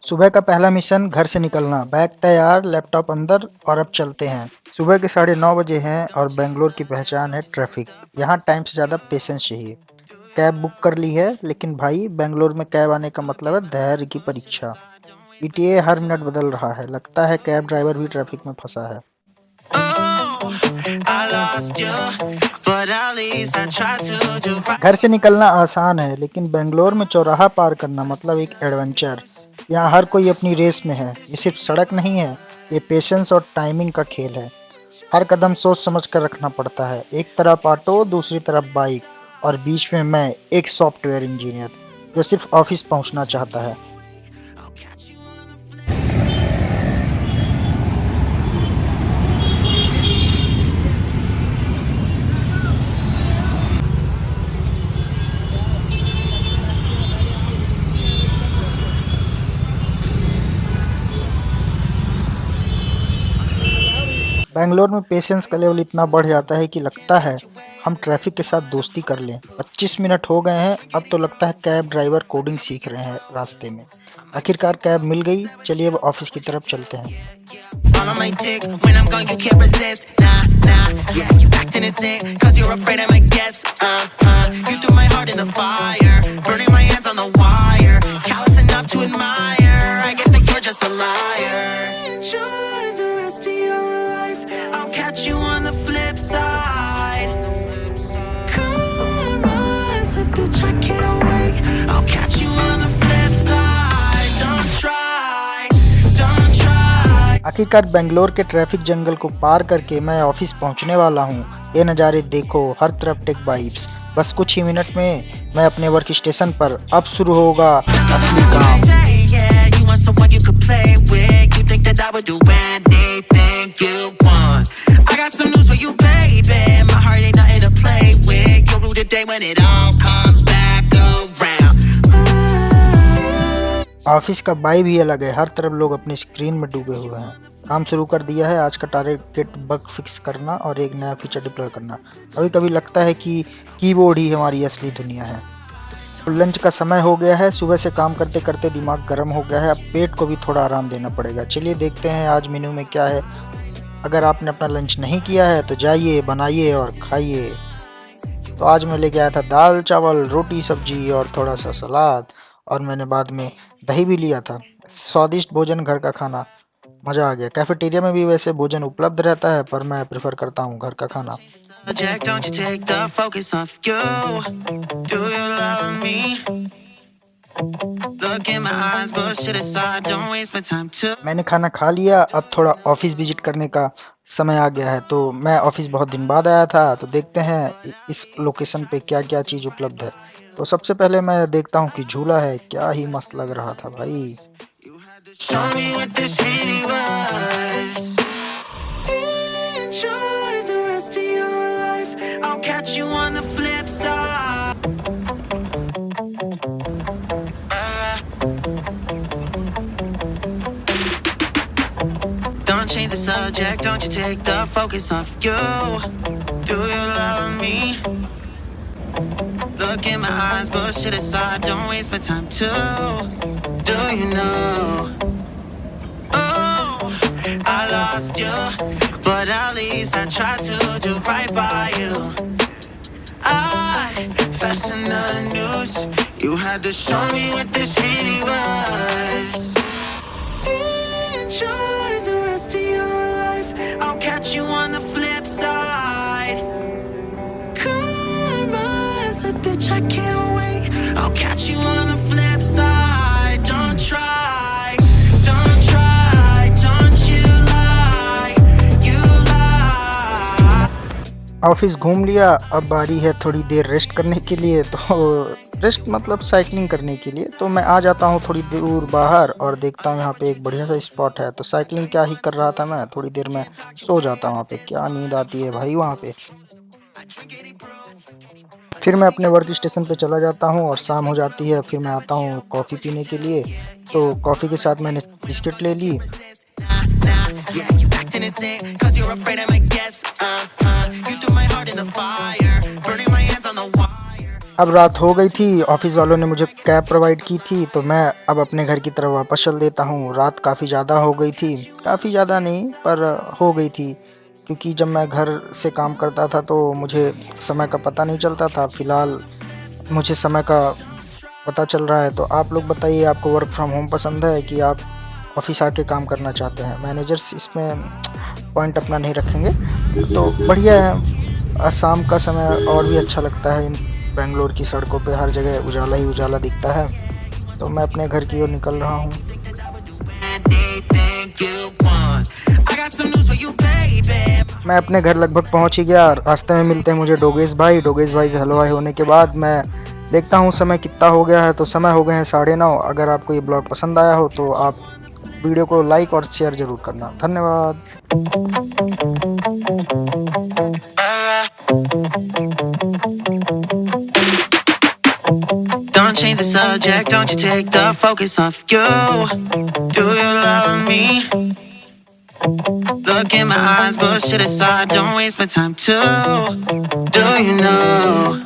सुबह का पहला मिशन घर से निकलना, बैग तैयार, लैपटॉप अंदर और अब चलते हैं। सुबह के 9:30 बजे हैं और बेंगलोर की पहचान है ट्रैफिक। यहाँ टाइम से ज़्यादा पेशेंस चाहिए। कैब बुक कर ली है, लेकिन भाई बेंगलोर में कैब आने का मतलब है धैर्य की परीक्षा। ईटीए हर मिनट बदल रहा है, लगता है कैब ड्राइवर भी ट्रैफिक में फंसा है। घर से निकलना आसान है, लेकिन बेंगलोर में चौराहा पार करना मतलब एक एडवेंचर। यहाँ हर कोई अपनी रेस में है। ये सिर्फ सड़क नहीं है, ये पेशेंस और टाइमिंग का खेल है। हर कदम सोच समझ कर रखना पड़ता है। एक तरफ ऑटो, दूसरी तरफ बाइक और बीच में मैं, एक सॉफ्टवेयर इंजीनियर जो सिर्फ ऑफिस पहुंचना चाहता है। बैंगलोर में पेशेंस का लेवल इतना बढ़ जाता है कि लगता है हम ट्रैफिक के साथ दोस्ती कर लें। 25 मिनट हो गए हैं, अब तो लगता है कैब ड्राइवर कोडिंग सीख रहे हैं रास्ते में। आखिरकार कैब मिल गई, चलिए अब ऑफिस की तरफ चलते हैं। All on my dick, when I'm gone you can't resist. Nah, yeah, you acting insane, cause you're afraid I might guess. You threw my heart in the fire, burning my hands on the wire. Callous enough to admire, I guess that you're just a liar. Enjoy the rest of your life, I'll catch you on the flip side. Karma's a bitch, I can't wait, I'll catch you on the flip side. Don't try. आखिरकार बेंगलोर के traffic जंगल को पार करके मैं office पहुंचने वाला हूं। ये नज़ारे देखो, हर तरफ टेक वाइब्स। बस कुछ ही मिनट में मैं अपने वर्क स्टेशन पर। अब शुरू होगा असली काम। ऑफिस का वाइब ही अलग है, हर तरफ लोग अपनी स्क्रीन में डूबे हुए हैं। काम शुरू कर दिया है। आज का टारगेट बग फिक्स करना और एक नया फीचर डिप्लॉय करना। कभी कभी लगता है कि कीबोर्ड ही हमारी असली दुनिया है। लंच का समय हो गया है। सुबह से काम करते करते दिमाग गर्म हो गया है, अब पेट को भी थोड़ा आराम देना पड़ेगा। चलिए देखते हैं आज मेन्यू में क्या है। अगर आपने अपना लंच नहीं किया है तो जाइए, बनाइए और खाइए। तो आज मैं लेके आया था दाल चावल, रोटी सब्जी और थोड़ा सा सलाद, और मैंने बाद में दही भी लिया था। स्वादिष्ट भोजन, घर का खाना, मजा आ गया। कैफेटेरिया में भी वैसे भोजन उपलब्ध रहता है, पर मैं प्रेफर करता हूँ घर का खाना। मैंने खाना खा लिया, अब थोड़ा ऑफिस विजिट करने का समय आ गया है। तो मैं ऑफिस बहुत दिन बाद आया था, तो देखते हैं इस लोकेशन पे क्या क्या चीज़ उपलब्ध है। तो सबसे पहले मैं देखता हूँ कि झूला है। क्या ही मस्त लग रहा था भाई। Don't change the subject, don't you take the focus off you. Do you love me? Look in my eyes, bullshit aside, don't waste my time too. Do you know? Oh, I lost you, but at least I tried to do right by you. I fastened the noose, you had to show me what this really was. Enjoy the rest of your life, I'll catch you on the flip side. Karma's a bitch, I can't wait, I'll catch you on the flip side. Don't try, don't try, don't you lie, you lie. Office घूम लिया, अब बारी है थोड़ी देर rest करने के लिए। तो रेस्ट मतलब साइकिलिंग करने के लिए। तो मैं आ जाता हूँ थोड़ी दूर बाहर और देखता हूँ यहाँ पे एक बढ़िया सा स्पॉट है। तो साइकिलिंग क्या ही कर रहा था मैं, थोड़ी देर में सो जाता हूँ वहाँ पे। क्या नींद आती है भाई वहाँ पे। फिर मैं अपने वर्क स्टेशन पे चला जाता हूँ और शाम हो जाती है। फिर मैं आता हूँ कॉफ़ी पीने के लिए। तो कॉफ़ी के साथ मैंने बिस्किट ले ली। अब रात हो गई थी, ऑफिस वालों ने मुझे कैब प्रोवाइड की थी, तो मैं अब अपने घर की तरफ वापस चल देता हूँ। रात काफ़ी ज़्यादा हो गई थी, काफ़ी ज़्यादा नहीं पर हो गई थी, क्योंकि जब मैं घर से काम करता था तो मुझे समय का पता नहीं चलता था। फ़िलहाल मुझे समय का पता चल रहा है। तो आप लोग बताइए, आपको वर्क फ्रॉम होम पसंद है कि आप ऑफिस आके काम करना चाहते हैं? मैनेजर्स इसमें पॉइंट अपना नहीं रखेंगे, तो बढ़िया है। शाम का समय और भी अच्छा लगता है। इन बेंगलोर की सड़कों पे हर जगह उजाला ही उजाला दिखता है। तो मैं अपने घर की ओर निकल रहा हूँ। I got some news for you, baby. मैं अपने घर लगभग पहुंच ही गया। रास्ते में मिलते हैं मुझे डोगेश भाई। डोगेश भाई से हेलो हाय होने के बाद मैं देखता हूँ समय कितना हो गया है। तो समय हो गए हैं 9:30। अगर आपको ये ब्लॉग पसंद आया हो तो आप वीडियो को लाइक और शेयर जरूर करना। धन्यवाद। Don't change the subject, don't you take the focus off you. Do you love me? Look in my eyes, bullshit aside, don't waste my time too. Do you know